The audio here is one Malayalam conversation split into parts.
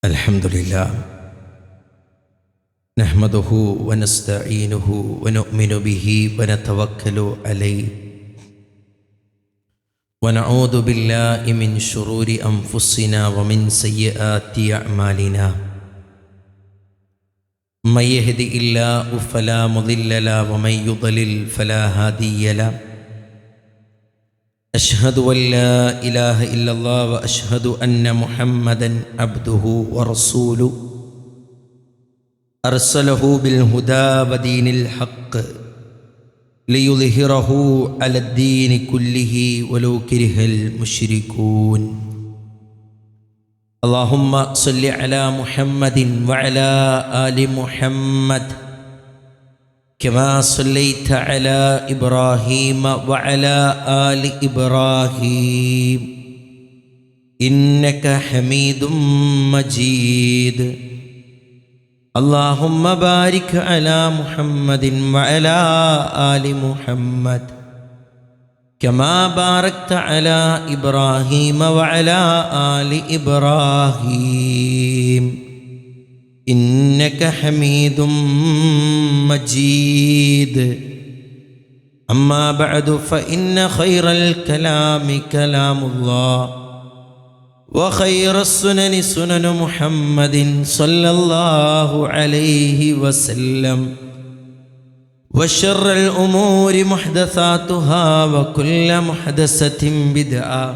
الحمدلله نحمده ونستعينه ونؤمن به ونتوكل عليه ونعوذ بالله من شرور أنفسنا ومن سيئات أعمالنا من يهد الله فلا مضل له ومن يضلل فلا هادي له أشهد أن لا إله إلا الله وأشهد أن محمدًا عبده ورسوله أرسله بالهدى ودين الحق ليظهره على الدين كله ولو كره المشركون اللهم صل على محمد وعلى آل محمد كما صليت على إبراهيم وعلى آل إبراهيم إنك حميد مجيد اللهم بارك على محمد وعلى آل محمد كما باركت على إبراهيم وعلى آل إبراهيم إنك حميد مجيد أما بعد فإن خير الكلام كلام الله وخير السنن سنن محمد صلى الله عليه وسلم وشر الأمور محدثاتها وكل محدثة بدعة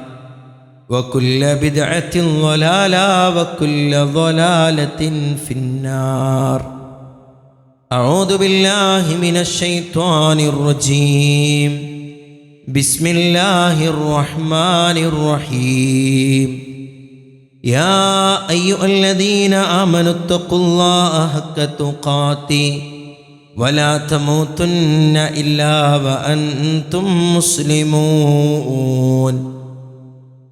وكل بدعة ضلالة وكل ضلالة في النار أعوذ بالله من الشيطان الرجيم بسم الله الرحمن الرحيم يا أيها الذين آمنوا اتقوا الله حق تقاته ولا تموتن إلا وأنتم مسلمون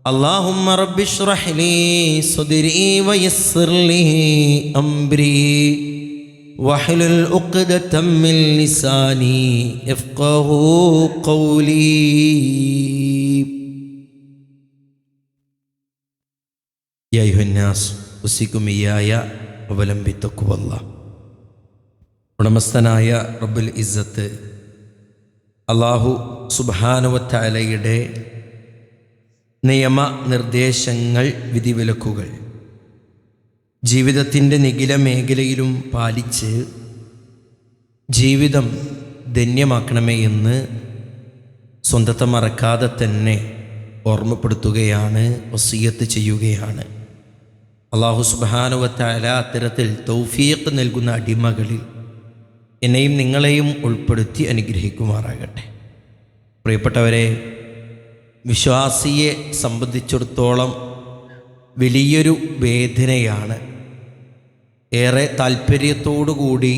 اللهم رب اشرح لي صدري ويسر لي أمري واحلل عقدة من لساني يفقهوا قولي. يا أيها الناس أوصيكم إياي أولا بتقوى الله. ഉടമസ്ഥനായ റബ്ബുൽ ഇസ്സത്ത് അല്ലാഹു സുബ്ഹാനഹു വ തആലയുടെ നിയമ നിർദ്ദേശങ്ങൾ വിധിവിലക്കുകൾ ജീവിതത്തിൻ്റെ നിഖില മേഖലയിലും പാലിച്ച് ജീവിതം ധന്യമാക്കണമേ എന്ന് സ്വന്തത്തെ മറക്കാതെ തന്നെ ഓർമ്മപ്പെടുത്തുകയാണ്, വസിയ്യത്ത് ചെയ്യുകയാണ്. അല്ലാഹു സുബ്ഹാനഹു വ തആല അത്തരത്തിൽ തൗഫീഖ് നൽകുന്ന അടിമകളിൽ എന്നെയും നിങ്ങളെയും ഉൾപ്പെടുത്തി അനുഗ്രഹിക്കുമാറാകട്ടെ. പ്രിയപ്പെട്ടവരെ, വിശ്വാസിയെ സംബന്ധിച്ചിടത്തോളം വലിയൊരു വേദനയാണ്. ഏറെ താല്പര്യത്തോടുകൂടി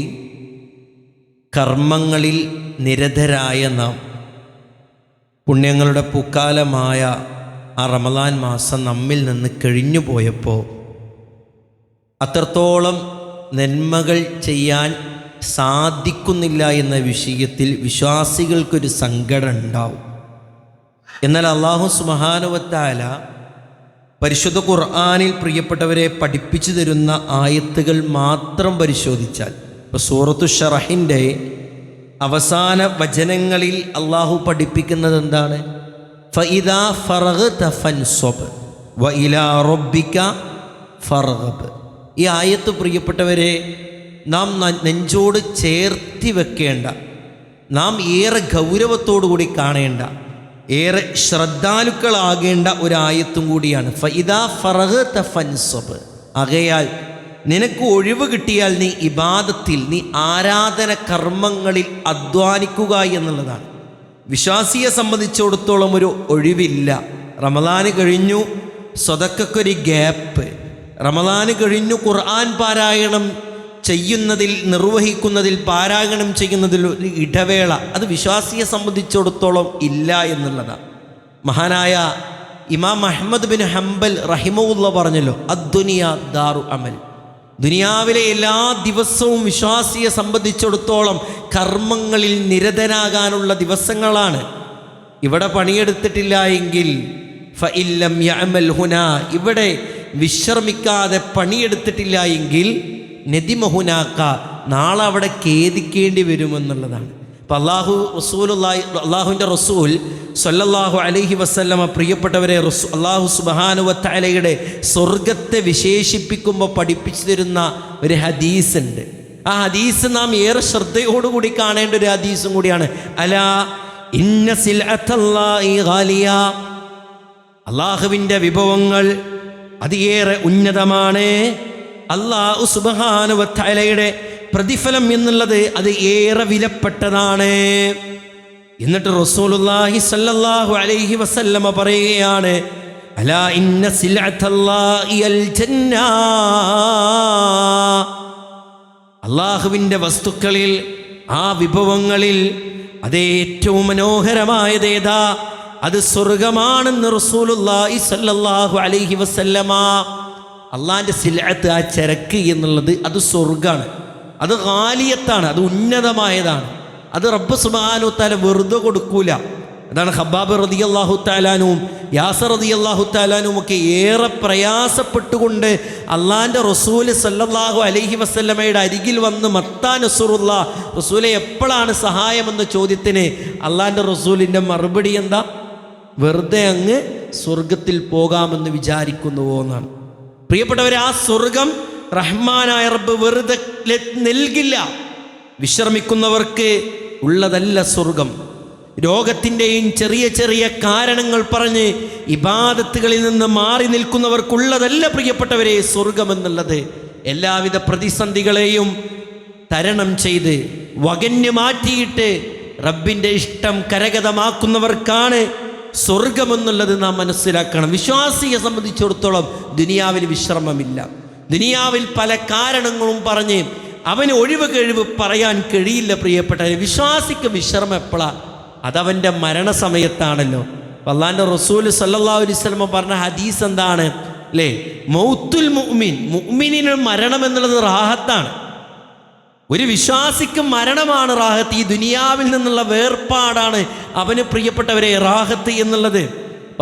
കർമ്മങ്ങളിൽ നിരതരായ നാം പുണ്യങ്ങളുടെ പൂക്കാലമായ ആ റമദാൻ മാസം നമ്മിൽ നിന്ന് കഴിഞ്ഞു പോയപ്പോൾ അത്രത്തോളം നന്മകൾ ചെയ്യാൻ സാധിക്കുന്നില്ല എന്ന വിഷയത്തിൽ വിശ്വാസികൾക്കൊരു സങ്കടം ഉണ്ടാവും. എന്നാൽ അല്ലാഹു സുബ്ഹാനഹു വ തആല പരിശുദ്ധ ഖുർആനിൽ പ്രിയപ്പെട്ടവരെ പഠിപ്പിച്ചു തരുന്ന ആയത്തുകൾ മാത്രം പരിശോധിച്ചാൽ, ഇപ്പോൾ സൂറത്തു ശറഹിൻ്റെ അവസാന വചനങ്ങളിൽ അള്ളാഹു പഠിപ്പിക്കുന്നത് എന്താണ്? ഫഇദാ ഫറഗ്ത ഫൻസബ് വ ഇലാ റബ്ബിക ഫർഗബ്. ഈ ആയത്ത് പ്രിയപ്പെട്ടവരെ നാം നെഞ്ചോട് ചേർത്തി വെക്കേണ്ട, നാം ഏറെ ഗൗരവത്തോടു കൂടി കാണേണ്ട, ഏറെ ശ്രദ്ധാലുക്കളാകേണ്ട ഒരായത്തും കൂടിയാണ്. ഫഇദാ ഫറഗ്ത ഫൻസബ്. ആകയാൽ നിനക്ക് ഒഴിവ് കിട്ടിയാൽ നീ ഇബാദത്തിൽ, നീ ആരാധന കർമ്മങ്ങളിൽ അധ്വാനിക്കുക എന്നുള്ളതാണ്. വിശ്വാസിയെ സംബന്ധിച്ചിടത്തോളം ഒരു ഒഴിവില്ല. റമദാന് കഴിഞ്ഞു, സ്വതക്കൊരു ഗ്യാപ്പ്. റമദാന് കഴിഞ്ഞു, ഖുർആൻ പാരായണം ചെയ്യുന്നതിൽ, നിർവഹിക്കുന്നതിൽ, പാരായണം ചെയ്യുന്നതിൽ ഒരു ഇടവേള അത് വിശ്വാസിയെ സംബന്ധിച്ചിടത്തോളം ഇല്ല എന്നുള്ളതാണ്. മഹാനായ ഇമാം അഹ്മദ് ബിൻ ഹംബൽ റഹിമഹുല്ലാഹ് പറഞ്ഞല്ലോ, അദ്ദുനിയ ദാറു അമൽ. ദുനിയാവിലെ എല്ലാ ദിവസവും വിശ്വാസിയെ സംബന്ധിച്ചിടത്തോളം കർമ്മങ്ങളിൽ നിരതനാകാനുള്ള ദിവസങ്ങളാണ്. ഇവിടെ പണിയെടുത്തിട്ടില്ല എങ്കിൽ ഫഇല്ലം യഅമൽ ഹുനാ, ഇവിടെ വിശ്രമിക്കാതെ പണിയെടുത്തിട്ടില്ല എങ്കിൽ നദിമഹുനാക്ക, നാളെ അവിടെ ഖേദിക്കേണ്ടി വരുമെന്നുള്ളതാണ്. അപ്പം അള്ളാഹുവിൻ്റെ റസൂൽ സല്ലല്ലാഹു അലൈഹി വസല്ലമ പ്രിയപ്പെട്ടവരെ അള്ളാഹു സുബ്ഹാനഹു വ തആലയുടെ സ്വർഗത്തെ വിശേഷിപ്പിക്കുമ്പോൾ പഠിപ്പിച്ചു തരുന്ന ഒരു ഹദീസ് ഉണ്ട്. ആ ഹദീസ് നാം ഏറെ ശ്രദ്ധയോടുകൂടി കാണേണ്ട ഒരു ഹദീസും കൂടിയാണ്. അലാ ഇന്ന സിൽഅത്തല്ലാഹി ഗാലിയ, അള്ളാഹുവിൻ്റെ വിഭവങ്ങൾ അതിയേറെ ഉന്നതമാണ്. അല്ലാഹു സുബ്ഹാനഹു വ തആലയുടെ പ്രതിഫലം എന്നുള്ളത് അത് ഏറെ വിലപ്പെട്ടതാണ്. എന്നിട്ട് റസൂലുള്ളാഹി സ്വല്ലല്ലാഹു അലൈഹി വസല്ലമ പറയുകയാണ്, അലാ ഇന്ന സിൽഅത്തല്ലാഹി അൽ ജന്ന, അള്ളാഹുവിൻ്റെ വസ്തുക്കളിൽ, ആ വിഭവങ്ങളിൽ അത് ഏറ്റവും മനോഹരമായതേതാ? അത് സ്വർഗമാണെന്ന് റസൂലുള്ളാഹി സ്വല്ലല്ലാഹു അലൈഹി വസല്ലമ. അള്ളാഹിൻ്റെ സിൽഅത്ത്, ആ ചരക്ക് എന്നുള്ളത് അത് സ്വർഗാണ്, അത് ഗാലിയത്താണ്, അത് ഉന്നതമായതാണ്. അത് റബ്ബ് സുബ്ഹാനഹു വ തആല വെറുതെ കൊടുക്കൂല. അതാണ് ഖബ്ബാബ് റളിയല്ലാഹു തആലാനും യാസർ റളിയല്ലാഹു തആലാനും ഒക്കെ ഏറെ പ്രയാസപ്പെട്ടുകൊണ്ട് അള്ളാഹിൻ്റെ റസൂൽ സല്ലല്ലാഹു അലൈഹി വസല്ലമയുടെ അരികിൽ വന്ന് മത്താ നസ്റുല്ലാ, റസൂലെ എപ്പോഴാണ് സഹായമെന്ന ചോദ്യത്തിന് അള്ളാഹിൻ്റെ റസൂലിൻ്റെ മറുപടി എന്താ? വെറുതെ അങ്ങ് സ്വർഗത്തിൽ പോകാമെന്ന് വിചാരിക്കുന്നുവോ എന്നാണ്. പ്രിയപ്പെട്ടവരെ, ആ സ്വർഗം റഹ്മാനായ റബ്ബ് വെറുതെ നൽകില്ല. വിശ്രമിക്കുന്നവർക്ക് ഉള്ളതല്ല സ്വർഗം. രോഗത്തിൻ്റെയും ചെറിയ ചെറിയ കാരണങ്ങൾ പറഞ്ഞ് ഇബാദത്തുകളിൽ നിന്ന് മാറി നിൽക്കുന്നവർക്കുള്ളതല്ല പ്രിയപ്പെട്ടവരെ സ്വർഗമെന്നുള്ളത്. എല്ലാവിധ പ്രതിസന്ധികളെയും തരണം ചെയ്ത് വകഞ്ഞു മാറ്റിയിട്ട് റബ്ബിൻ്റെ ഇഷ്ടം കരഗതമാക്കുന്നവർക്കാണ് സ്വർഗമെന്നുള്ളത് നാം മനസ്സിലാക്കണം. വിശ്വാസിയെ സംബന്ധിച്ചിടത്തോളം ദുനിയാവിൽ വിശ്രമമില്ല. ദുനിയാവിൽ പല കാരണങ്ങളും പറഞ്ഞ് അവന് ഒഴിവ് കഴിവ് പറയാൻ കഴിയില്ല. പ്രിയപ്പെട്ടവരെ, വിശ്വാസിക്ക് വിശ്രമം എപ്പോഴാണ്? അതവൻ്റെ മരണസമയത്താണല്ലോ. അല്ലാഹുവിൻ്റെ റസൂൽ സല്ലല്ലാഹു അലൈഹി വസല്ലം പറഞ്ഞ ഹദീസ് എന്താണ് അല്ലേ? മൗത്തുൽ മുഅ്മിൻ, മുഅ്മിനിന് മരണം എന്നുള്ളത് റാഹത്താണ്. ഒരു വിശ്വാസിക്ക് മരണമാണ് റാഹത്ത്. ഈ ദുനിയാവിൽ നിന്നുള്ള വേർപാടാണ് അവന് പ്രിയപ്പെട്ടവരെ റാഹത്ത് എന്നുള്ളത്.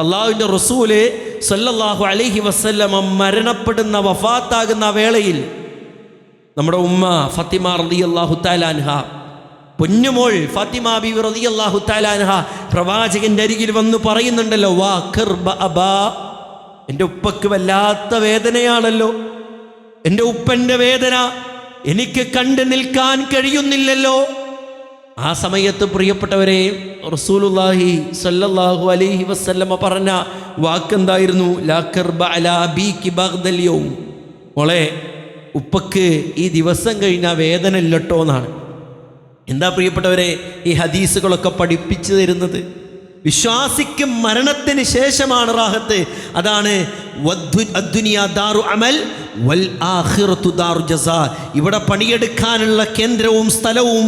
അല്ലാഹുവിൻ്റെ റസൂല് സല്ലല്ലാഹു അലൈഹി വസല്ലം മരണപ്പെടുന്ന, വഫാത്താകുന്ന വേളയിൽ നമ്മുടെ ഉമ്മ ഫാത്തിമ റളിയല്ലാഹു തആല അൻഹ, പൊന്നുമോൾ ഫാത്തിമ ബീവി റളിയല്ലാഹു തആല അൻഹ പ്രവാചകന്റെ അരികിൽ വന്ന് പറയുന്നുണ്ടല്ലോ, വാ കർബ അബാ, എൻ്റെ ഉപ്പക്ക് വല്ലാത്ത വേദനയാണല്ലോ, എൻ്റെ ഉപ്പൻ്റെ വേദന എനിക്ക് കണ്ടു നിൽക്കാൻ കഴിയുന്നില്ലല്ലോ. ആ സമയത്ത് പ്രിയപ്പെട്ടവരെ റസൂലുള്ളാഹി സ്വല്ലല്ലാഹു അലൈഹി വസല്ലമ പറഞ്ഞ വാക്കെന്തായിരുന്നു? ലാ കർബ അലാ അബീകി ബഗ്ദൽ യൗം, മോളെ ഉപ്പക്ക് ഈ ദിവസം കഴിഞ്ഞാൽ വേദന ഇല്ലട്ടോ എന്നാണ്. എന്താ പ്രിയപ്പെട്ടവരെ ഈ ഹദീസുകളൊക്കെ പഠിപ്പിച്ചു തരുന്നത്? വിശ്വാസിക്ക് മരണത്തിന് ശേഷമാണ് റാഹത്ത്. അതാണ് അദ്ദുനിയാ ദാറു അമൽ വൽ ആഖിറത്തു ദാറു ജസാ. ഇവിടെ പണിയെടുക്കാനുള്ള കേന്ദ്രവും സ്ഥലവും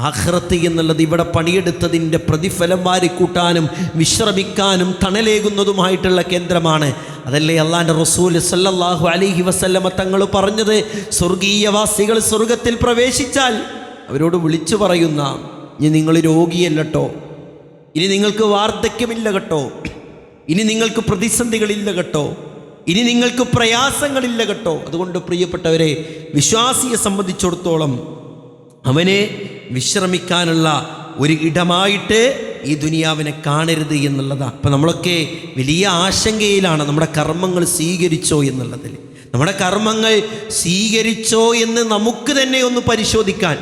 ആഖിറത്ത് എന്നുള്ളത് ഇവിടെ പണിയെടുത്തതിൻ്റെ പ്രതിഫലം വാരിക്കൂട്ടാനും വിശ്രമിക്കാനും തണലേകുന്നതുമായിട്ടുള്ള കേന്ദ്രമാണ്. അതല്ലേ അല്ലാഹുവിൻ്റെ റസൂൽ സല്ലല്ലാഹു അലൈഹി വസല്ലമ തങ്ങൾ പറഞ്ഞത്? സ്വർഗീയവാസികൾ സ്വർഗത്തിൽ പ്രവേശിച്ചാൽ അവരോട് വിളിച്ചു പറയുന്ന, ഇനി നിങ്ങൾ രോഗിയല്ല കേട്ടോ, ഇനി നിങ്ങൾക്ക് വാർദ്ധക്യമില്ല കേട്ടോ, ഇനി നിങ്ങൾക്ക് പ്രതിസന്ധികളില്ല കേട്ടോ, ഇനി നിങ്ങൾക്ക് പ്രയാസങ്ങളില്ല കേട്ടോ. അതുകൊണ്ട് പ്രിയപ്പെട്ടവരെ, വിശ്വാസിയെ സംബന്ധിച്ചിടത്തോളം അവനെ വിശ്രമിക്കാനുള്ള ഒരു ഇടമായിട്ട് ഈ ദുനിയാവിനെ കാണരുത് എന്നുള്ളതാണ്. അപ്പം നമ്മളൊക്കെ വലിയ ആശങ്കയിലാണ് നമ്മുടെ കർമ്മങ്ങൾ സ്വീകരിച്ചോ എന്നുള്ളതിൽ. നമ്മുടെ കർമ്മങ്ങൾ സ്വീകരിച്ചോ എന്ന് നമുക്ക് തന്നെ ഒന്ന് പരിശോധിക്കാൻ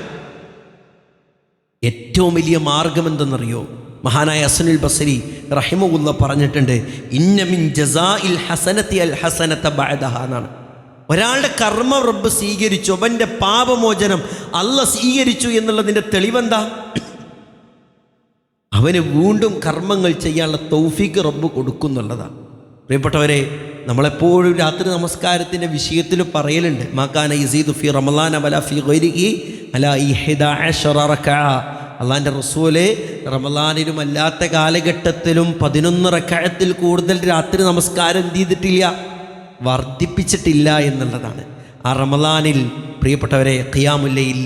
ഏറ്റവും വലിയ മാർഗം എന്തെന്നറിയോ? മഹാനായ ഹസനുൽ ബസ്രി റഹിമഹുല്ലാഹ് പറഞ്ഞിട്ടുണ്ട്, ഇന്ന മിൻ ജസാഇൽ ഹസനതി അൽ ഹസനത ബഅദഹ എന്നാണ്. ഒരാളുടെ കർമ്മം റബ്ബ് സ്വീകരിച്ചു, അവൻ്റെ പാപമോചനം അല്ലാഹ് സ്വീകരിച്ചു എന്നുള്ളതിൻ്റെ തെളിവെന്താ? അവന് വീണ്ടും കർമ്മങ്ങൾ ചെയ്യാനുള്ള തൗഫീഖ് റബ്ബ് കൊടുക്കുന്നുള്ളതാണ്. പ്രിയപ്പെട്ടവരെ, നമ്മളെപ്പോഴും രാത്രി നമസ്കാരത്തിൻ്റെ വിഷയത്തിൽ പറയലുണ്ട്, മാകാന യസീദു ഫി റമളാന വലാ ഫി ഗൈരിഹി അലാ 11 റക്അ. അള്ളാഹിൻ്റെ റസൂല് റമളാനിലും അല്ലാത്ത കാലഘട്ടത്തിലും 11 റക്അത്തിൽ കൂടുതൽ രാത്രി നമസ്കാരം എന്ത് ചെയ്തിട്ടില്ല? വർദ്ധിപ്പിച്ചിട്ടില്ല എന്നുള്ളതാണ്. ആ റമളാനിൽ പ്രിയപ്പെട്ടവരെ ഖിയാമുൽ ലൈൽ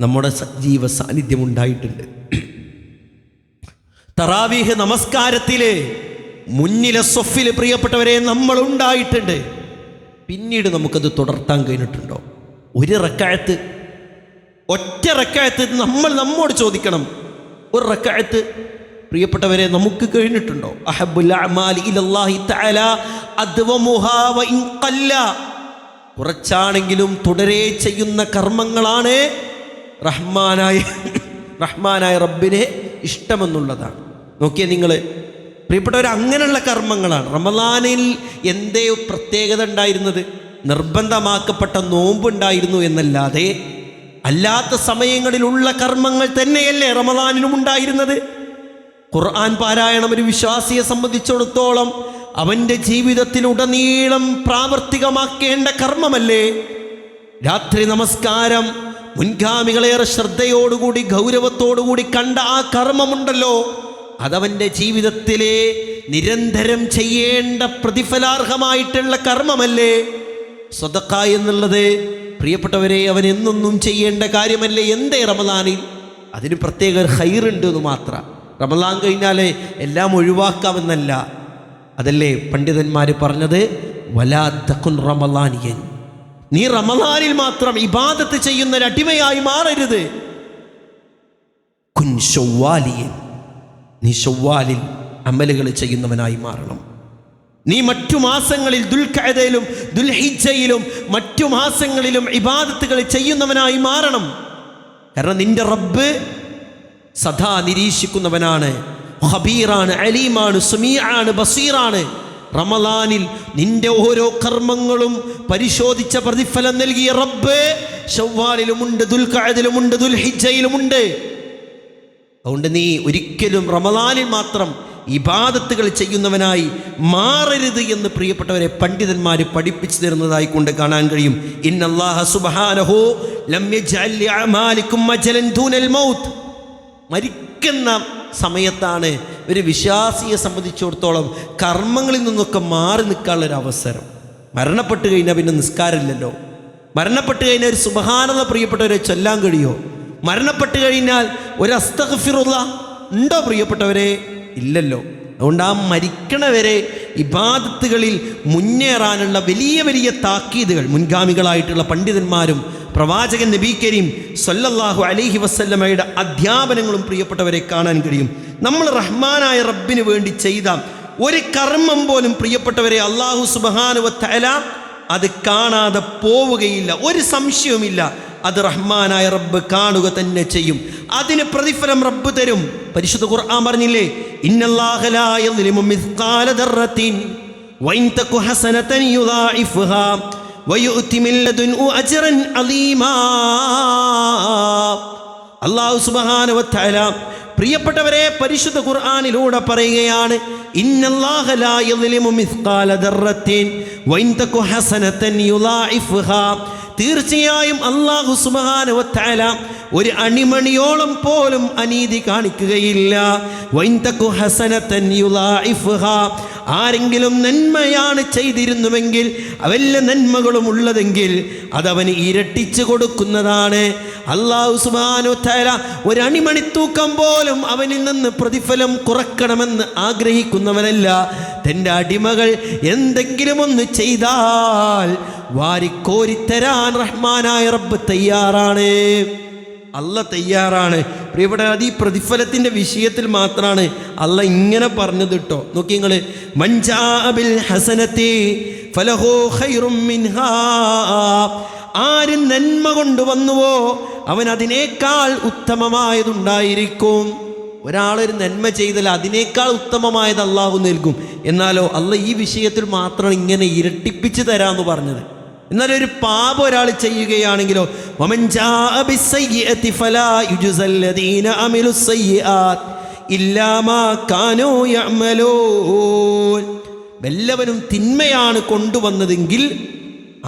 നമ്മുടെ സജീവ സാന്നിധ്യം ഉണ്ടായിട്ടുണ്ട്. തറാവീഹ് നമസ്കാരത്തിൽ മുന്നിലെ സൊഫിൽ പ്രിയപ്പെട്ടവരെ നമ്മൾ ഉണ്ടായിട്ടുണ്ട്. പിന്നീട് നമുക്കത് തുടർത്താൻ കഴിഞ്ഞിട്ടുണ്ടോ? ഒരു റക്അത്ത്, ഒറ്റ റക്അത്ത് നമ്മൾ നമ്മോട് ചോദിക്കണം. ഒരു റക്അത്ത് പ്രിയപ്പെട്ടവരെ നമുക്ക് കഴിഞ്ഞിട്ടുണ്ടോ? അഹബ്ബുൽ അഅമാലി ഇലല്ലാഹി തആല അദ്വമുഹാ വഇൻ ഖല്ല. കുറച്ചാണെങ്കിലും തുടരെ ചെയ്യുന്ന കർമ്മങ്ങളാണ് റഹ്മാനായ റബ്ബിനെ ഇഷ്ടമെന്നുള്ളതാണ്. നോക്കിയേ നിങ്ങൾ പ്രിയപ്പെട്ടവർ, അങ്ങനെയുള്ള കർമ്മങ്ങളാണ്. റമളാനിൽ എന്തേ പ്രത്യേകത ഉണ്ടായിരുന്നത്? നിർബന്ധമാക്കപ്പെട്ട നോമ്പുണ്ടായിരുന്നു എന്നല്ലാതെ അല്ലാത്ത സമയങ്ങളിലുള്ള കർമ്മങ്ങൾ തന്നെയല്ലേ റമളാനിലും ഉണ്ടായിരുന്നത്. ഖുർആൻ പാരായണം ഒരു വിശ്വാസിയെ സംബന്ധിച്ചിടത്തോളം അവൻ്റെ ജീവിതത്തിലുടനീളം പ്രാവർത്തികമാക്കേണ്ട കർമ്മമല്ലേ. രാത്രി നമസ്കാരം മുൻഗാമികളേറെ ശ്രദ്ധയോടുകൂടി ഗൗരവത്തോടുകൂടി കണ്ട ആ കർമ്മമുണ്ടല്ലോ, അതവൻ്റെ ജീവിതത്തിലെ നിരന്തരം ചെയ്യേണ്ട പ്രതിഫലാർഹമായിട്ടുള്ള കർമ്മമല്ലേ. സ്വദഖ എന്നുള്ളത് പ്രിയപ്പെട്ടവരെ അവൻ എന്നൊന്നും ചെയ്യേണ്ട കാര്യമല്ലേ. എന്തേ റമളാനിൽ അതിന് പ്രത്യേക ഖൈറുണ്ട് എന്ന് മാത്രം. റമളാൻ കഴിഞ്ഞാലേ എല്ലാം ഒഴിവാക്കാമെന്നല്ല. അതല്ലേ പണ്ഡിതന്മാർ പറഞ്ഞത്, വലാ തകുൻ റമളാനിയൻ, നീ റമളാനിൽ മാത്രം ഇബാദത്ത് ചെയ്യുന്ന ഒരു അടിമയായി മാറരുത്. കുൻ ശവ്വാലിയൻ, നീ ശവ്വാലിൽ അമലുകൾ ചെയ്യുന്നവനായി മാറണം. നീ മറ്റു മാസങ്ങളിൽ ദുൽഖഅദയിലും ദുൽഹിജ്ജയിലും മറ്റു മാസങ്ങളിലും ഇബാദത്തുകൾ ചെയ്യുന്നവനായി മാറണം. കാരണം നിന്റെ റബ്ബ് സദാ നിരീക്ഷിക്കുന്നവനാണ്, ഖബീറാണ്, അലീമാണ്, സമീആണ്, ബസീറാണ്. റമളാനിൽ നിന്റെ ഓരോ കർമ്മങ്ങളും പരിശോധിച്ച പ്രതിഫലം നൽകിയ റബ്ബ് ശവ്വാലിലുമുണ്ട്, ദുൽഖഅദിലുമുണ്ട്, ദുൽഹിജ്ജയിലുമുണ്ട്. അതുകൊണ്ട് നീ ഒരിക്കലും റമളാനിൽ മാത്രം ഇബാദത്തുകൾ ചെയ്യുന്നവനായി മാറരുത് എന്ന് പ്രിയപ്പെട്ടവരെ പണ്ഡിതന്മാർ പഠിപ്പിച്ചു തരുന്നതായി കൊണ്ട് കാണാൻ കഴിയും. ഇന്നല്ലാഹ സുബ്ഹാനഹു ലം യജ്അൽ ലിഅമാലികും അജലൻ ദൂനൽ മൗത്ത്. മരിക്കുന്ന സമയത്താണ് ഒരു വിശ്വാസിയെ സംബന്ധിച്ചിടത്തോളം കർമ്മങ്ങളിൽ നിന്നൊക്കെ മാറി നിൽക്കാനുള്ളൊരു അവസരം. മരണപ്പെട്ട് കഴിഞ്ഞാൽ പിന്നെ നിസ്കാരമില്ലല്ലോ. മരണപ്പെട്ട് കഴിഞ്ഞാൽ ഒരു സുബ്ഹാനല്ലാഹ് പ്രിയപ്പെട്ടവരെ ചൊല്ലാൻ കഴിയോ? മരണപ്പെട്ട് കഴിഞ്ഞാൽ ഒരു അസ്തഗ്ഫിറുല്ലാഹ് ഉണ്ടോ പ്രിയപ്പെട്ടവരെ? ഇല്ലല്ലോ. അതുകൊണ്ട് ആ മരിക്കണവരെ ഇബാദത്തുകളിൽ മുന്നേറാനുള്ള വലിയ വലിയ താക്കീതുകൾ മുൻഗാമികളായിട്ടുള്ള പണ്ഡിതന്മാരും പ്രവാചകൻ നബി കരീം സല്ലല്ലാഹു അലൈഹി വസല്ലമയുടെ അധ്യാപനങ്ങളും പ്രിയപ്പെട്ടവരെ കാണാൻ കഴിയും. നമ്മൾ റഹ്മാനായ റബ്ബിന് വേണ്ടി ചെയ്ത ഒരു കർമ്മം പോലും പ്രിയപ്പെട്ടവരെ അല്ലാഹു സുബ്ഹാനഹു വ തആല അത് കാണാതെ പോവുകയില്ല. ഒരു സംശയവുമില്ല, അത് റഹ്മാനായ റബ്ബ് കാണുക തന്നെ ചെയ്യും. അതിന് പ്രതിഫലം റബ്ബ് തരും. പരിശുദ്ധ ഖുർആൻ പറഞ്ഞില്ലേ, ഇന്നല്ലാഹ ലാ യദ്ലിമു മിസ്ഖാല ദർറത്തിൻ വഇൻ തകു ഹസനതൻ യുദാഇഫുഹാ വയുഅതി മിൻ ലദുൻഹു അജ്റൻ അലീമാ. അല്ലാഹു സുബ്ഹാനഹു വ തആല പ്രിയപ്പെട്ടവരെ പരിശുദ്ധ ഖുർആനിലൂടെ പറയുകയാണ്, ഇന്നല്ലാഹ ലാ യദ്ലിമു മിസ്ഖാല ദർറത്തിൻ വഇൻ തകു ഹസനതൻ യുദാഇഫുഹാ. തീർച്ചയായും അല്ലാഹു സുബ്ഹാനഹു വ തആല ഒരു അണിമണിയോളം പോലും അനീതി കാണിക്കുകയില്ല. വഇൻ തകു ഹസനതൻ യുദാഇഫുഹാ. ആരെങ്കിലും നന്മയാണ് ചെയ്തിരുന്നുവെങ്കിൽ വല്ല നന്മകളും ഉള്ളതെങ്കിൽ അതവന് ഇരട്ടിച്ചു കൊടുക്കുന്നതാണ്. അല്ലാഹു സുബ്ഹാനഹു വ തആല ഒരു അണിമണിത്തൂക്കം പോലും അവനിൽ നിന്ന് പ്രതിഫലം കുറക്കണമെന്ന് ആഗ്രഹിക്കുന്നവനല്ല. തൻ്റെ അടിമകൾ എന്തെങ്കിലും ഒന്ന് ചെയ്താൽ വാരിക്കോരിത്തരാൻ റഹ്മാനായ റബ്ബ് തയ്യാറാണ്. അല്ല തയ്യാറാണ്. പ്രിയപ്പെട്ട അത് ഈ പ്രതിഫലത്തിൻ്റെ വിഷയത്തിൽ മാത്രമാണ് അല്ല ഇങ്ങനെ പറഞ്ഞത് കേട്ടോ. നോക്കി നിങ്ങൾ, മൻജാഅ ബിൽ ഹസനതി ഫലഹു ഖൈറും മിൻഹാ. ആര് നന്മ കൊണ്ടുവന്നുവോ അവൻ അതിനേക്കാൾ ഉത്തമമായതുണ്ടായിരിക്കും. ഒരാളൊരു നന്മ ചെയ്താൽ അതിനേക്കാൾ ഉത്തമമായത് അള്ളാഹു നൽകും. എന്നാലോ അല്ല ഈ വിഷയത്തിൽ മാത്രമാണ് ഇങ്ങനെ ഇരട്ടിപ്പിച്ച് തരാമെന്ന് പറഞ്ഞത്. എന്നാലൊരു പാപം ഒരാൾ ചെയ്യുകയാണെങ്കിലോ, വമൻ ജാഅ ബിസ്സയ്യിഅതി ഫലാ യുജ്സൽ ലദീന അമിലുസ് സയ്യിആത് ഇല്ലാ മാ കാനൂ യഅമലൂൻ. വല്ലവനും തിന്മയാണ് കൊണ്ടുവന്നതെങ്കിൽ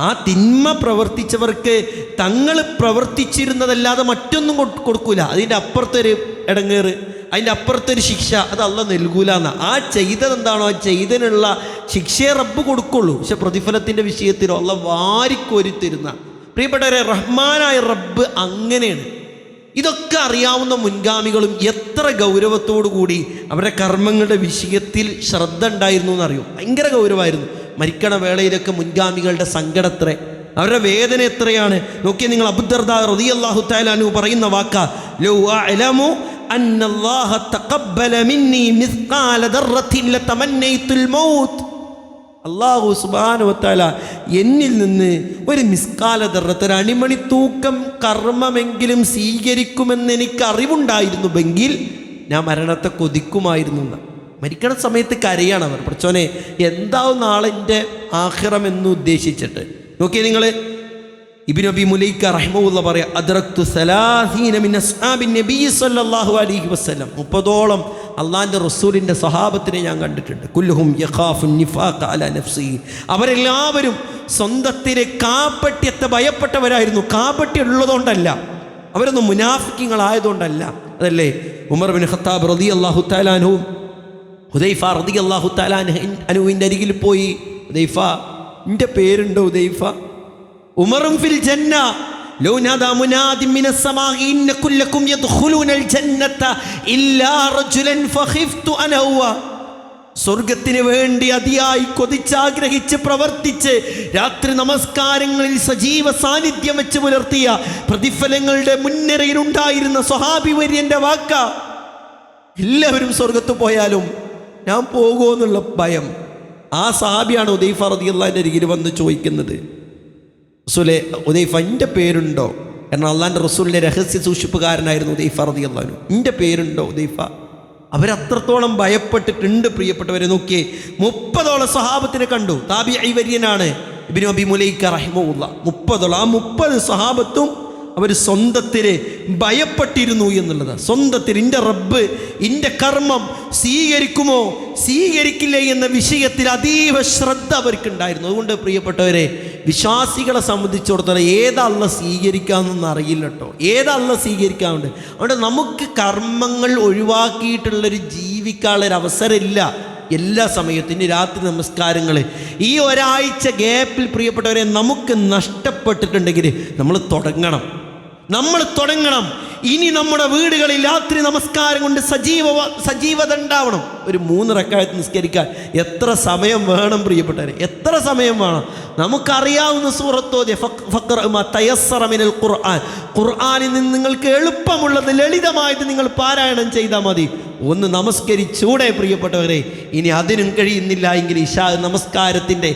ആ തിന്മ പ്രവർത്തിച്ചവർക്ക് തങ്ങൾ പ്രവർത്തിച്ചിരുന്നതല്ലാതെ മറ്റൊന്നും കൊടുക്കൂല. അതിൻ്റെ അപ്പുറത്തൊരു ഇടങ്ങേറ്, അതിൻ്റെ അപ്പുറത്തൊരു ശിക്ഷ അത് അള്ളാഹ് നൽകൂല എന്നാ. ആ ചെയ്തതെന്താണോ ആ ചെയ്തതിനുള്ള ശിക്ഷയെ റബ്ബ് കൊടുക്കുള്ളൂ. പക്ഷെ പ്രതിഫലത്തിൻ്റെ വിഷയത്തിലോ അള്ളാഹ് വാരിക്കോരി തരുന്ന പ്രിയപ്പെട്ടവരെ റഹ്മാനായ റബ്ബ് അങ്ങനെയാണ്. ഇതൊക്കെ അറിയാവുന്ന മുൻഗാമികളും എത്ര ഗൗരവത്തോടു കൂടി അവരുടെ കർമ്മങ്ങളുടെ വിഷയത്തിൽ ശ്രദ്ധ ഉണ്ടായിരുന്നു എന്നറിയോ. ഭയങ്കര ഗൗരവമായിരുന്നു. മരിക്കണ വേളയിലൊക്കെ മുൻഗാമികളുടെ സങ്കടത്രേ, അവരുടെ വേദന എത്രയാണ് നോക്കിയാൽ നിങ്ങൾ. അബൂദർദാ റളിയല്ലാഹു തആല അൻഹു പറയുന്ന വാക്ക, ലൗ അഅലമു അന്നല്ലാഹ തഖബ്ബല മിന്നി മിസ്ഖാല ദർറത്തിൻ ലതമന്നൈതുൽ മൗത്ത്. അല്ലാഹു സുബ്ഹാനഹു വ തആല എന്നിൽ നിന്ന് ഒരു മിസ്കാല ദർറത്ത്, ഒരു അണിമണി തൂക്കം കർമ്മമെങ്കിലും സ്വീകരിക്കുമെന്ന് എനിക്ക് അറിവുണ്ടായിരുന്നുവെങ്കിൽ ഞാൻ മരണത്തെ കൊതിക്കുമായിരുന്നു. മരിക്കണ സമയത്ത് കരയാണ് അവർ, പഠിച്ചോനെ എന്താവും നാളെ എൻ്റെ ആഖിറം എന്ന് ഉദ്ദേശിച്ചിട്ട്. നോക്കിയേ നിങ്ങൾ, ഇബ്നു അബി മുലൈക്ക റഹിമഹുല്ലാ പറയാ, അദ്റക്തു 30 മിൻ അസ്ഹാബിൻ നബി സല്ലല്ലാഹു അലൈഹി വസല്ലം, 30ഓളം അള്ളാഹിൻ്റെ റസൂലിൻ്റെ സ്വഹാബത്തിനെ ഞാൻ കണ്ടിട്ടുണ്ട്. കുല്ലുഹും യഖാഫു നിഫാഖ അലാ നഫ്സിഹി, അവരെല്ലാവരും സ്വന്തത്തിലെ കാപട്യത്തെ ഭയപ്പെട്ടവരായിരുന്നു. കാപട്യം ഉള്ളതുകൊണ്ടല്ല, അവരൊന്നും മുനാഫിക്കുകളായതുകൊണ്ടല്ല. അതല്ലേ ഉമർ ബിൻ ഖത്താബ് റളിയല്ലാഹു തആല അൻഹു ഹുദൈഫ റളിയല്ലാഹു തആല അൻഹുവിൻ്റെ അരികിൽ പോയി, ഹുദൈഫ എൻ്റെ പേരുണ്ടോ ഹുദൈഫ? ഉമറും ഫിൽ ജന്ന ലൗ നാദാ മുനാദിൻ മിനസ് സമാഇ ഇന്ന കുല്ലകും യദ്ഖുലൂനൽ ജന്നത ഇല്ലാ റജുലൻ ഫഖിഫ്തു അന ഹുവ. സ്വർഗത്തിന് വേണ്ടി അതിയായി കൊതിച്ചാഗ്രഹിച്ച് പ്രവർത്തിച്ച് രാത്രി നമസ്കാരങ്ങളിൽ സജീവ സാന്നിധ്യം വെച്ച് പുലർത്തിയ പ്രതിഫലങ്ങളുടെ മുൻനിരയിലുണ്ടായിരുന്ന സ്വഹാബി വര്യൻ്റെ വാക്ക, എല്ലാവരും സ്വർഗത്ത് പോയാലും ഞാൻ പോകുമോ എന്നുള്ള ഭയം. ആ സഹാബിയാണ് ഹുദൈഫ റളിയല്ലാഹു അൻഹു അരികിൽ വന്ന് ചോദിക്കുന്നത്, റസൂലേ ഹുദൈഫ എൻ്റെ പേരുണ്ടോ? കാരണം അള്ളാഹിൻ്റെ റസൂലിൻ്റെ രഹസ്യ സൂക്ഷിപ്പുകാരനായിരുന്നു ഹുദൈഫ റളിയല്ലാഹു അൻഹു. എൻ്റെ പേരുണ്ടോ ഹുദൈഫ? അവരത്രത്തോളം ഭയപ്പെട്ടിട്ടുണ്ട് പ്രിയപ്പെട്ടവരെ. നോക്കിയേ, 30ഓളം സ്വഹാബത്തിനെ കണ്ടു. താബിഈ വര്യനാണ് ഇബ്നു അബി മുലൈക്ക റഹിമഹുല്ലാ. 30ഓളം, ആ 30 സ്വഹാബത്തും അവർ സ്വന്തത്തിൽ ഭയപ്പെട്ടിരുന്നു എന്നുള്ളത്. സ്വന്തത്തിൽ എൻ്റെ റബ്ബ് എൻ്റെ കർമ്മം സ്വീകരിക്കുമോ സ്വീകരിക്കില്ലേ എന്ന വിഷയത്തിൽ അതീവ ശ്രദ്ധ അവർക്കുണ്ടായിരുന്നു. അതുകൊണ്ട് പ്രിയപ്പെട്ടവരെ, വിശ്വാസികളെ സംബന്ധിച്ചിടത്തോളം ഏതല്ല സ്വീകരിക്കാമെന്നൊന്നും അറിയില്ല കേട്ടോ, ഏതല്ല സ്വീകരിക്കാറുണ്ട്. അതുകൊണ്ട് നമുക്ക് കർമ്മങ്ങൾ ഒഴിവാക്കിയിട്ടുള്ളൊരു ജീവിക്കാനുള്ളൊരു അവസരമില്ല. എല്ലാ സമയത്തും ഇനി രാത്രി നമസ്കാരങ്ങൾ ഈ ഒരാഴ്ച ഗ്യാപ്പിൽ പ്രിയപ്പെട്ടവരെ നമുക്ക് നഷ്ടപ്പെട്ടിട്ടുണ്ടെങ്കിൽ നമ്മൾ തുടങ്ങണം. ഇനി നമ്മുടെ വീടുകളിൽ രാത്രി നമസ്കാരം കൊണ്ട് സജീവത ഉണ്ടാവണം. ഒരു 3 റക്അത്ത് നിസ്കരിക്കാൻ എത്ര സമയം വേണം പ്രിയപ്പെട്ടവരെ? എത്ര സമയം വേണം? നമുക്കറിയാവുന്ന സൂറത്തോതി ഖുർആനിൽ നിന്ന് നിങ്ങൾക്ക് എളുപ്പമുള്ളത്, ലളിതമായിട്ട് നിങ്ങൾ പാരായണം ചെയ്താൽ മതി. ഒന്ന് നമസ്കരിച്ചൂടെ പ്രിയപ്പെട്ടവരെ? ഇനി അതിനും കഴിയുന്നില്ല എങ്കിൽ ഇശാ നമസ്കാരത്തിൻ്റെ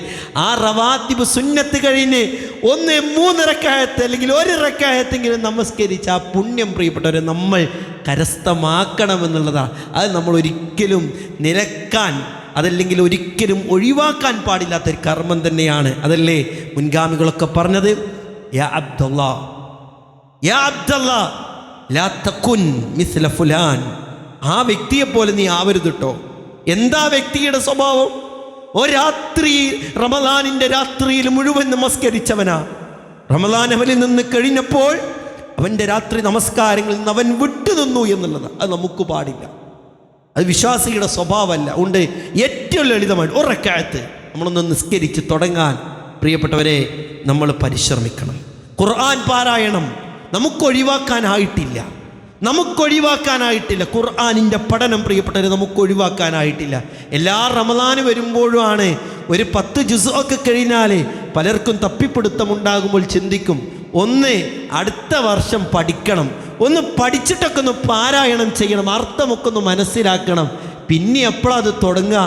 ആ റവാത്തിബ് സുന്നത്ത് കഴിഞ്ഞ് 3 റക്അത്ത് അല്ലെങ്കിൽ 1 റക്അത്തെങ്കിലും നമസ്കരിച്ച ആ പുണ്യം പ്രിയപ്പെട്ടവരെ നമ്മൾ കരസ്ഥമാക്കണമെന്നുള്ളതാണ്. അത് നമ്മൾ ഒരിക്കലും നിരക്കാൻ, അതല്ലെങ്കിൽ ഒരിക്കലും ഒഴിവാക്കാൻ പാടില്ലാത്തൊരു കർമ്മം തന്നെയാണ്. അതല്ലേ മുൻഗാമികളൊക്കെ പറഞ്ഞത്, യാ അബ്ദല്ലാ ലാ തകുൻ മിസ്ല ഫുലാൻ, ആ വ്യക്തിയെപ്പോലെ നീ ആവരുത് കേട്ടോ. എന്താ വ്യക്തിയുടെ സ്വഭാവം? രാത്രി റമദാനിൻ്റെ രാത്രിയിൽ മുഴുവൻ നമസ്കരിച്ചവനാ. റമദാൻ അവനിൽ നിന്ന് കഴിഞ്ഞപ്പോൾ അവൻ്റെ രാത്രി നമസ്കാരങ്ങളിൽ നിന്ന് അവൻ വിട്ടുനിന്നു എന്നുള്ളതാണ്. അത് നമുക്ക് പാടില്ല, അത് വിശ്വാസിയുടെ സ്വഭാവമല്ല. അതുകൊണ്ട് ഏറ്റവും ലളിതമായിട്ട് 1 റക്അത്ത് നമ്മളൊന്ന് നിസ്കരിച്ച് തുടങ്ങാൻ പ്രിയപ്പെട്ടവരെ നമ്മൾ പരിശ്രമിക്കണം. ഖുർആൻ പാരായണം നമുക്കൊഴിവാക്കാനായിട്ടില്ല. ഖുർആനിൻ്റെ പഠനം പ്രിയപ്പെട്ടവരെ നമുക്കൊഴിവാക്കാനായിട്ടില്ല. എല്ലാ റമദാന് വരുമ്പോഴുമാണ് ഒരു 10 ജുസ്ഒക്കെ കഴിഞ്ഞാൽ പലർക്കും തപ്പിപ്പിടുത്തമുണ്ടാകുമ്പോൾ ചിന്തിക്കും, ഒന്ന് അടുത്ത വർഷം പഠിക്കണം, ഒന്ന് പഠിച്ചിട്ടൊക്കെ ഒന്ന് പാരായണം ചെയ്യണം, അർത്ഥമൊക്കെ ഒന്ന് മനസ്സിലാക്കണം. പിന്നെ എപ്പോഴത് തുടങ്ങുക?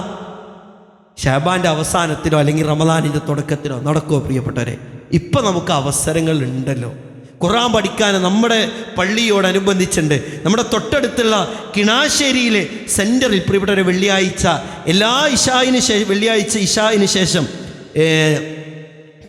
ശഅബാൻ്റെ അവസാനത്തിലോ അല്ലെങ്കിൽ റമദാനിൻ്റെ തുടക്കത്തിലോ നടക്കുമോ പ്രിയപ്പെട്ടവരെ? ഇപ്പം നമുക്ക് അവസരങ്ങൾ ഉണ്ടല്ലോ. ഖുർആൻ പഠിക്കാൻ നമ്മുടെ പള്ളിയോടനുബന്ധിച്ചുണ്ട്. നമ്മുടെ തൊട്ടടുത്തുള്ള കിണാശ്ശേരിയിലെ സെൻറ്ററിൽ പ്രിയപ്പെട്ടവരെ വെള്ളിയാഴ്ച വെള്ളിയാഴ്ച ഇശായിന് ശേഷം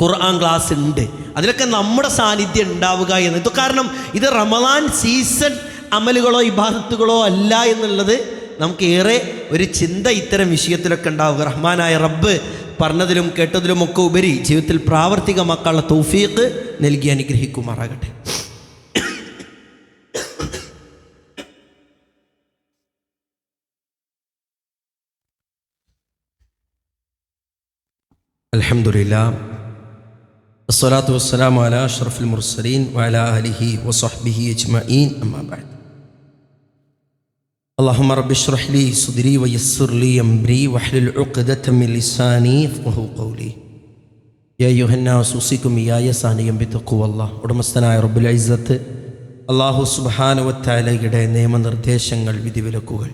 ഖുർആൻ ക്ലാസ് ഉണ്ട്. അതിലൊക്കെ നമ്മുടെ സാന്നിധ്യം ഉണ്ടാവുക എന്നത് കാരണം ഇത് റമദാൻ സീസൺ അമലുകളോ ഇബാദത്തുകളോ അല്ല എന്നുള്ളത് നമുക്ക് ഏറെ ഒരു ചിന്ത ഇത്തരം വിഷയത്തിലൊക്കെ ഉണ്ടാവുക. റഹ്മാനായ റബ്ബ് പറഞ്ഞതിലും കേട്ടതിലും ഒക്കെ ഉപരി ജീവിതത്തിൽ പ്രാവർത്തികമാക്കാനുള്ള തൗഫീഖ് നൽകി അനുഗ്രഹിക്കുമാറാകട്ടെ. അൽഹംദുലില്ലാഹ് വസ്സലാത്തു വസ്സലാമു അലാ അഷ്റഫിൽ മുർസലീൻ വഅലാ ആലിഹി വസഹ്ബിഹി അജ്മഈൻ. അമ്മാ ബഅദ്. اللهم رب اشرح لي صدري ويسر لي أمري واحلل عقدة من لساني يفقهوا قولي يا أيها الناس أوصيكم إياي ثانيا بتقوى الله. ഉടമസ്ഥനായ റബ്ബുൽ ഇസ്സത്ത് അല്ലാഹു സുബ്ഹാനഹു വ തആലയുടെ നിയമനിർദ്ദേശങ്ങൾ, വിധിവിലക്കുകൾ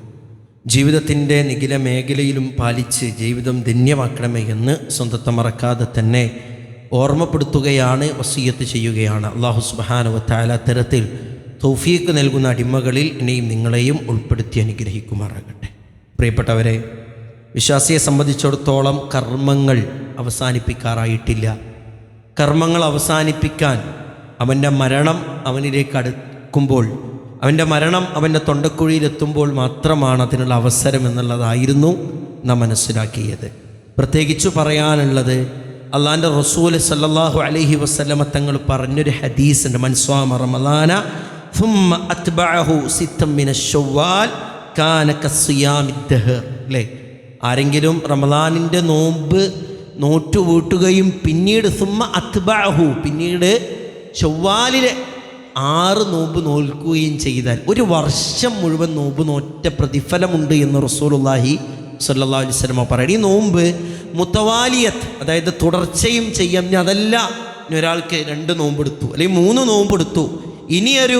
ജീവിതത്തിൻ്റെ നിഖില മേഖലയിലും പാലിച്ച് ജീവിതം ധന്യമാക്കണമേ എന്ന് സ്വന്തത്തെ മറക്കാതെ തന്നെ ഓർമ്മപ്പെടുത്തുകയാണ്, വസിയ്യത്ത് ചെയ്യുകയാണ്. അല്ലാഹു സുബ്ഹാനഹു വ തആല തരത്തിൽ തൗഫീഖ് നൽകുന്ന അടിമകളിൽ എന്നെയും നിങ്ങളെയും ഉൾപ്പെടുത്തി അനുഗ്രഹിക്കുമാറാകട്ടെ. പ്രിയപ്പെട്ടവരെ, വിശ്വാസിയെ സംബന്ധിച്ചിടത്തോളം കർമ്മങ്ങൾ അവസാനിപ്പിക്കാറായിട്ടില്ല. കർമ്മങ്ങൾ അവസാനിപ്പിക്കാൻ അവൻ്റെ മരണം അവനിലേക്ക് അടുക്കുമ്പോൾ, അവൻ്റെ മരണം അവൻ്റെ തൊണ്ടക്കുഴിയിലെത്തുമ്പോൾ മാത്രമാണ് അതിനുള്ള അവസരം എന്നുള്ളതായിരുന്നു നാം മനസ്സിലാക്കിയത്. പ്രത്യേകിച്ചു പറയാനുള്ളത്, അള്ളാൻ്റെ റസൂൽ സല്ലല്ലാഹു അലൈഹി വസല്ലമ തങ്ങൾ പറഞ്ഞൊരു ഹദീസുണ്ട്. മൻ സ്വാമ റമളാന ثم أتبعه ستا من الشوال كان كصيام الدهر. അല്ലേ, ആരെങ്കിലും റമളാനിൻ്റെ നോമ്പ് നോറ്റു വീട്ടുകയും പിന്നീട് സുമ്മ അത്ബഅഹു പിന്നീട് ശവ്വാലിലെ 6 നോമ്പ് നോൽക്കുകയും ചെയ്താൽ 1 വർഷം മുഴുവൻ നോമ്പ് നോറ്റ പ്രതിഫലമുണ്ട് എന്ന് റസൂലുള്ളാഹി സ്വല്ലല്ലാഹു അലൈഹി വസല്ലം പറയും. ഈ നോമ്പ് മുത്തവാലിയത്ത്, അതായത് തുടർച്ചയും ചെയ്യാം. അതല്ല, ഇനി ഒരാൾക്ക് 2 നോമ്പെടുത്തു അല്ലെങ്കിൽ 3 നോമ്പെടുത്തു, ഇനിയൊരു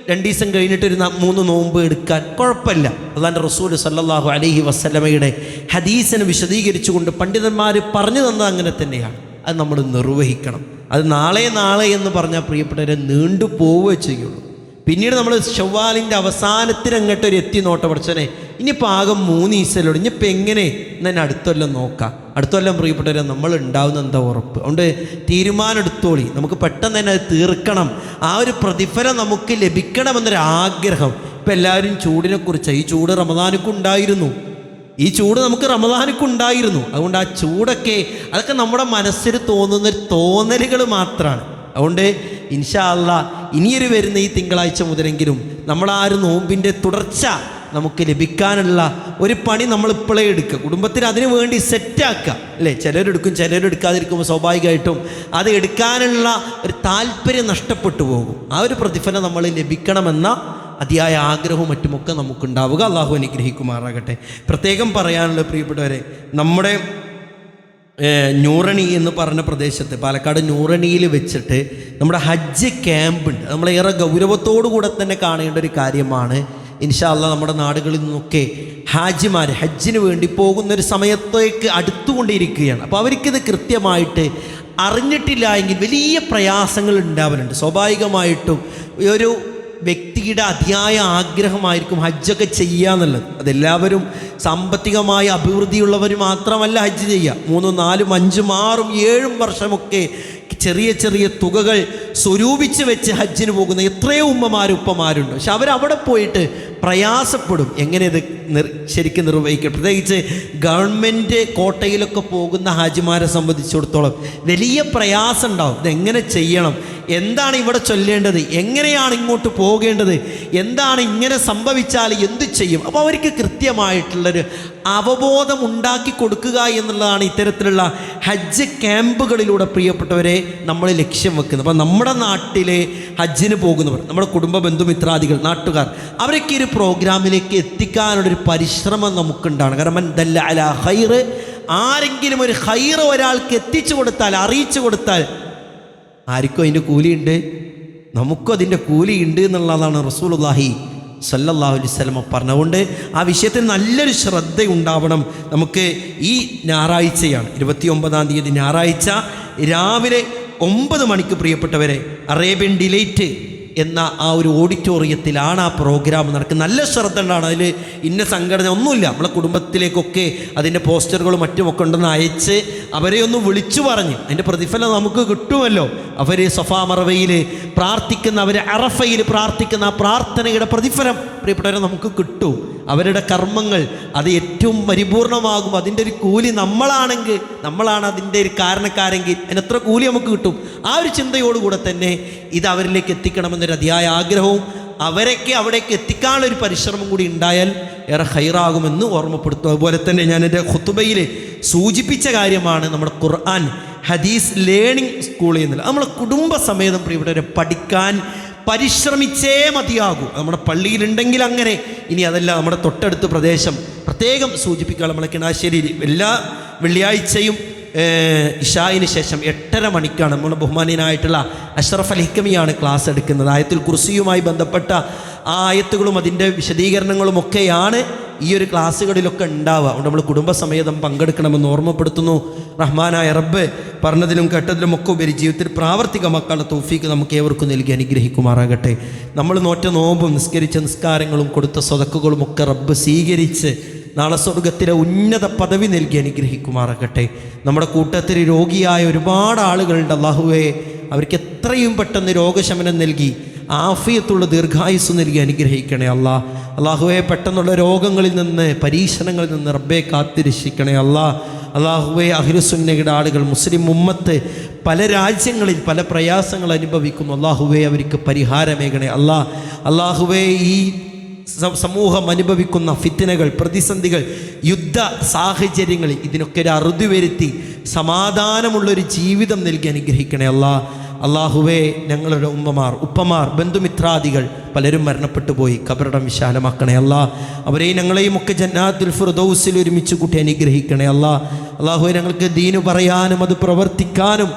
2 ദിവസം കഴിഞ്ഞിട്ട് ഒരു 3 നോമ്പ് എടുക്കാൻ കുഴപ്പമില്ല. അല്ലാഹുവിൻ്റെ റസൂൽ സല്ലല്ലാഹു അലൈഹി വസല്ലമയുടെ ഹദീസിനെ വിശദീകരിച്ചുകൊണ്ട് പണ്ഡിതന്മാർ പറഞ്ഞു തന്നത് അങ്ങനെ തന്നെയാണ്. അത് നമ്മൾ നിർവഹിക്കണം. അത് നാളെ എന്ന് പറഞ്ഞാൽ പ്രിയപ്പെട്ടവരെ നീണ്ടു പോവുകയേ ചെയ്യുള്ളൂ. പിന്നീട് നമ്മൾ ശവ്വാലിൻ്റെ അവസാനത്തിന് അങ്ങോട്ടൊരു എത്തി നോട്ട പഠിച്ചനെ, ഇനിയിപ്പോൾ ആകെ 3 ദിവസമല്ലോ, ഇനിയിപ്പോൾ എങ്ങനെ എന്നെ അടുത്തൊല്ലം നോക്കാം. അടുത്തൊല്ലം പ്രിയപ്പെട്ടവരെ നമ്മൾ ഉണ്ടാവുന്ന എന്താ ഉറപ്പ്? അതുകൊണ്ട് തീരുമാനം എടുത്തോളി. നമുക്ക് പെട്ടെന്ന് തന്നെ അത് തീർക്കണം. ആ ഒരു പ്രതിഫലം നമുക്ക് ലഭിക്കണമെന്നൊരാഗ്രഹം. ഇപ്പം എല്ലാവരും ചൂടിനെക്കുറിച്ചാണ്. ഈ ചൂട് റമദാനിക്കുണ്ടായിരുന്നു, ഈ ചൂട് നമുക്ക് റമദാനിക്കുണ്ടായിരുന്നു. അതുകൊണ്ട് ആ ചൂടൊക്കെ അതൊക്കെ നമ്മുടെ മനസ്സിൽ തോന്നുന്ന തോന്നലുകൾ മാത്രമാണ്. അതുകൊണ്ട് ഇൻഷാ അല്ലാഹ് ഇനിയൊരു വരുന്ന ഈ തിങ്കളാഴ്ച മുതലെങ്കിലും നമ്മൾ ആ ഒരു നോമ്പിൻ്റെ തുടർച്ച നമുക്ക് ലഭിക്കാനുള്ള ഒരു പണി നമ്മളിപ്പോഴേ എടുക്കുക. കുടുംബത്തിന് അതിനു വേണ്ടി സെറ്റാക്കുക. അല്ലേ, ചിലരെടുക്കും, ചിലരെടുക്കാതിരിക്കുമ്പോൾ സ്വാഭാവികമായിട്ടും അത് എടുക്കാനുള്ള ഒരു താല്പര്യം നഷ്ടപ്പെട്ടു പോകും. ആ ഒരു പ്രതിഫലം നമ്മൾ ലഭിക്കണമെന്ന അതിയായ ആഗ്രഹവും മറ്റുമൊക്കെ നമുക്കുണ്ടാവുക. അള്ളാഹു അനുഗ്രഹിക്കുമാറാകട്ടെ. പ്രത്യേകം പറയാനുള്ള പ്രിയപ്പെട്ടവരെ, നമ്മുടെ നൂറണി എന്ന് പറഞ്ഞ പ്രദേശത്ത്, പാലക്കാട് നൂറണിയിൽ വെച്ചിട്ട് നമ്മുടെ ഹജ്ജ് ക്യാമ്പുണ്ട്. നമ്മളേറെ ഗൗരവത്തോടു കൂടെ തന്നെ കാണേണ്ട ഒരു കാര്യമാണ്. ഇൻഷാ അല്ലാഹ് നമ്മുടെ നാടുകളിൽ നിന്നൊക്കെ ഹാജിമാർ ഹജ്ജിന് വേണ്ടി പോകുന്നൊരു സമയത്തേക്ക് അടുത്തുകൊണ്ടിരിക്കുകയാണ്. അപ്പോൾ അവർക്കിത് കൃത്യമായിട്ട് അറിഞ്ഞിട്ടില്ല എങ്കിൽ വലിയ പ്രയാസങ്ങൾ ഉണ്ടാവലുണ്ട്. സ്വാഭാവികമായിട്ടും ഒരു വ്യക്തിയുടെ അതിയായ ആഗ്രഹമായിരിക്കും ഹജ്ജൊക്കെ ചെയ്യുക എന്നുള്ളത്. അതെല്ലാവരും സാമ്പത്തികമായ അഭിവൃദ്ധിയുള്ളവർ മാത്രമല്ല ഹജ്ജ് ചെയ്യുക. 3, 4, 5, 6, 7 വർഷമൊക്കെ ചെറിയ ചെറിയ തുകകൾ സ്വരൂപിച്ച് വെച്ച് ഹജ്ജിന് പോകുന്ന എത്രയോ ഉപ്പമാരുണ്ട്. പക്ഷെ അവരവിടെ പോയിട്ട് പ്രയാസപ്പെടും, എങ്ങനെ ഇത് ശരിക്കും നിർവഹിക്കും. പ്രത്യേകിച്ച് ഗവൺമെൻറ് കോട്ടയിലൊക്കെ പോകുന്ന ഹാജിമാരെ സംബന്ധിച്ചിടത്തോളം വലിയ പ്രയാസം ഉണ്ടാവും. ഇതെങ്ങനെ ചെയ്യണം, എന്താണ് ഇവിടെ ചൊല്ലേണ്ടത്, എങ്ങനെയാണ് ഇങ്ങോട്ട് പോകേണ്ടത്, എന്താണ് ഇങ്ങനെ സംഭവിച്ചാൽ എന്ത് ചെയ്യും. അപ്പോൾ അവർക്ക് കൃത്യമായിട്ടുള്ളൊരു അവബോധം ഉണ്ടാക്കി കൊടുക്കുക എന്നുള്ളതാണ് ഇത്തരത്തിലുള്ള ഹജ്ജ് ക്യാമ്പുകളിലൂടെ പ്രിയപ്പെട്ടവരെ നമ്മൾ ലക്ഷ്യം വെക്കുന്നത്. അപ്പോൾ നമ്മുടെ നാട്ടിലെ ഹജ്ജിന് പോകുന്നവർ, നമ്മുടെ കുടുംബ ബന്ധുമിത്രാദികൾ, നാട്ടുകാർ, അവരൊക്കെ ഒരു പ്രോഗ്രാമിലേക്ക് എത്തിക്കാനുള്ളൊരു പരിശ്രമം നമുക്കുണ്ടാണ്. കാരണം മൻ ദല്ല അലാ ഖൈറ്, ആരെങ്കിലും ഒരു ഖൈറ് ഒരാൾക്ക് എത്തിച്ചു കൊടുത്താൽ, അറിയിച്ചു കൊടുത്താൽ, ആർക്കും അതിൻ്റെ കൂലിയുണ്ട്, നമുക്കും അതിൻ്റെ കൂലിയുണ്ട് എന്നുള്ളതാണ് റസൂലുള്ളാഹി സല്ലല്ലാഹു അലൈഹി വസല്ലം പറഞ്ഞുകൊണ്ട് ആ വിഷയത്തിൽ നല്ലൊരു ശ്രദ്ധയുണ്ടാവണം. നമുക്ക് ഈ ഞായറാഴ്ചയാണ് 29-ാം തീയതി ഞായറാഴ്ച രാവിലെ 9 മണിക്ക് പ്രിയപ്പെട്ടവരെ അറേബ്യൻ ഡിലൈറ്റ് എന്ന ആ ഒരു ഓഡിറ്റോറിയത്തിലാണ് ആ പ്രോഗ്രാം നടക്കുന്നത്. നല്ല ശ്രദ്ധ ഉണ്ടാണ്. അതിൽ ഇന്ന സംഘടന ഒന്നുമില്ല. നമ്മളെ കുടുംബത്തിലേക്കൊക്കെ അതിൻ്റെ പോസ്റ്ററുകളും മറ്റുമൊക്കെ ഉണ്ടെന്ന് അയച്ച് അവരെ ഒന്ന് വിളിച്ചു പറഞ്ഞ് അതിൻ്റെ പ്രതിഫലം നമുക്ക് കിട്ടുമല്ലോ. അവർ സഫാ മറവയിൽ പ്രാർത്ഥിക്കുന്ന, അവർ അറഫയിൽ പ്രാർത്ഥിക്കുന്ന ആ പ്രാർത്ഥനയുടെ പ്രതിഫലം പ്രിയപ്പെട്ടവരെ നമുക്ക് കിട്ടും. അവരുടെ കർമ്മങ്ങൾ അത് ഏറ്റവും പരിപൂർണമാകും. അതിൻ്റെ ഒരു കൂലി നമ്മളാണ് അതിൻ്റെ ഒരു കാരണക്കാരെങ്കിൽ അതിനെത്ര കൂലി നമുക്ക് കിട്ടും. ആ ഒരു ചിന്തയോടുകൂടെ തന്നെ ഇത് അവരിലേക്ക് എത്തിക്കണമെന്നൊരു അതിയായ ആഗ്രഹവും അവരൊക്കെ അവിടേക്ക് എത്തിക്കാനുള്ളൊരു പരിശ്രമം കൂടി ഉണ്ടായാൽ ഏറെ ഹൈറാകുമെന്ന് ഓർമ്മപ്പെടുത്തും. അതുപോലെ തന്നെ ഞാൻ എൻ്റെ ഖുതുബയിൽ സൂചിപ്പിച്ച കാര്യമാണ് നമ്മുടെ ഖുർആൻ ഹദീസ് ലേണിംഗ് സ്കൂളിൽ നിന്നില്ല. നമ്മളെ കുടുംബസമേതം പ്രിയപ്പെട്ടവരെ പഠിക്കാൻ പരിശ്രമിച്ചേ മതിയാകൂ. നമ്മുടെ പള്ളിയിലുണ്ടെങ്കിൽ അങ്ങനെ, ഇനി അതല്ല നമ്മുടെ തൊട്ടടുത്ത പ്രദേശം പ്രത്യേകം സൂചിപ്പിക്കുക, നമ്മളെ കിണാശ്ശേരി എല്ലാ വെള്ളിയാഴ്ചയും ഇശായിന് ശേഷം 8:30 മണിക്കാണ് നമ്മുടെ ബഹുമാനീയനായിട്ടുള്ള അഷ്റഫ് അൽ ഹിക്കമിയാണ് ക്ലാസ് എടുക്കുന്നത്. ആയത്തുൽ കുർസിയുമായി ബന്ധപ്പെട്ട ആ ആയത്തുകളും അതിൻ്റെ വിശദീകരണങ്ങളും ഒക്കെയാണ് ഈ ഒരു ക്ലാസ്സുകളിലൊക്കെ ഉണ്ടാവുക. അതുകൊണ്ട് നമ്മൾ കുടുംബസമേതം പങ്കെടുക്കണമെന്ന് ഓർമ്മപ്പെടുത്തുന്നു. റഹ്മാനായ റബ്ബ് പറഞ്ഞതിലും കേട്ടതിലും ഒക്കെ ഉപരി ജീവിതത്തിൽ പ്രാവർത്തികമാക്കാനുള്ള തൗഫീക്ക് നമുക്ക് ഏവർക്കും നൽകി അനുഗ്രഹിക്കുമാറാകട്ടെ. നമ്മൾ നോറ്റ നോമ്പും നിസ്കരിച്ച നിസ്കാരങ്ങളും കൊടുത്ത സ്വതക്കുകളും ഒക്കെ റബ്ബ് സ്വീകരിച്ച് നാളെ സ്വർഗത്തിലെ ഉന്നത പദവി നൽകി അനുഗ്രഹിക്കുമാറാകട്ടെ. നമ്മുടെ കൂട്ടത്തിൽ രോഗിയായ ഒരുപാട് ആളുകളുണ്ട്. അല്ലാഹുവേ, അവർക്ക് എത്രയും പെട്ടെന്ന് രോഗശമനം നൽകി ആഫിയത്തുള്ള ദീർഘായുസ് നൽകി അനുഗ്രഹിക്കണേ അല്ലാ. അല്ലാഹുവേ, പെട്ടെന്നുള്ള രോഗങ്ങളിൽ നിന്ന്, പരീക്ഷണങ്ങളിൽ നിന്ന് റബ്ബെ കാത്തിരക്ഷിക്കണേ അല്ലാ. അല്ലാഹുവേ, അഹ്ലുസുന്നയുടെ ആളുകൾ, മുസ്ലിം ഉമ്മത്ത് പല രാജ്യങ്ങളിൽ പല പ്രയാസങ്ങൾ അനുഭവിക്കുന്നു. അല്ലാഹുവേ, അവർക്ക് പരിഹാരമേകണേ അല്ലാ. അല്ലാഹുവേ, ഈ സമൂഹം അനുഭവിക്കുന്ന ഫിത്നകൾ, പ്രതിസന്ധികൾ, യുദ്ധ സാഹചര്യങ്ങളിൽ ഇതിനൊക്കെ ഒരു അറുതി വരുത്തി സമാധാനമുള്ളൊരു ജീവിതം നൽകി അനുഗ്രഹിക്കണേ അല്ലാ. അല്ലാഹുവേ, ഞങ്ങളുടെ ഉമ്മമാർ, ഉപ്പമാർ, ബന്ധുമിത്രാദികൾ പലരും മരണപ്പെട്ടു പോയി. ഖബറിടം വിശാലമാക്കണേ അല്ലാ. അവരെയും ഞങ്ങളെയും ഒക്കെ ജന്നാത്തുൽ ഫിർദൗസിൽ ഒരുമിച്ച് കൂട്ടി അനുഗ്രഹിക്കണേ അല്ലാ. അല്ലാഹുവേ, ഞങ്ങൾക്ക് ദീന് പറയാനും അത് പ്രവർത്തിക്കാനും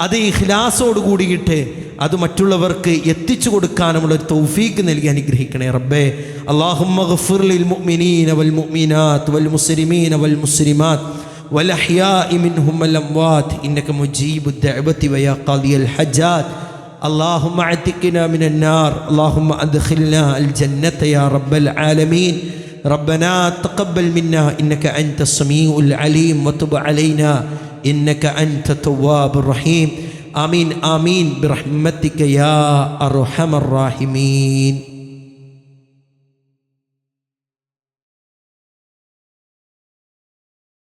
അത് ഇഖ്ലാസോട് കൂടിയിട്ട് അത് മറ്റുള്ളവർക്ക് എത്തിച്ചു കൊടുക്കാനുമുള്ളൊരു തൗഫീക്ക് നൽകി അനുഗ്രഹിക്കണേ റബ്ബേ. അല്ലാഹുമ്മ ഗ്ഫിർ ലിൽ മുഅ്മിനീന വൽ മുഅ്മിനാത്ത് വൽ മുസ്ലിമീന വൽ മുസ്ലിമാത്ത് വൽ അഹ്യാഇ മിൻഹും വൽ അംവാത്ത് ഇന്നക മുജീബുദ് ദഅവതി വയാ ഖാദിയൽ ഹജ്ജാത്ത്. اللهم اعتقنا من النار، اللهم ادخلنا الجنة يا رب العالمين. ربنا تقبل منا إنك أنت السميع العليم وتب علينا إنك أنت التواب الرحيم. آمين آمين برحمتك يا أرحم الراحمين.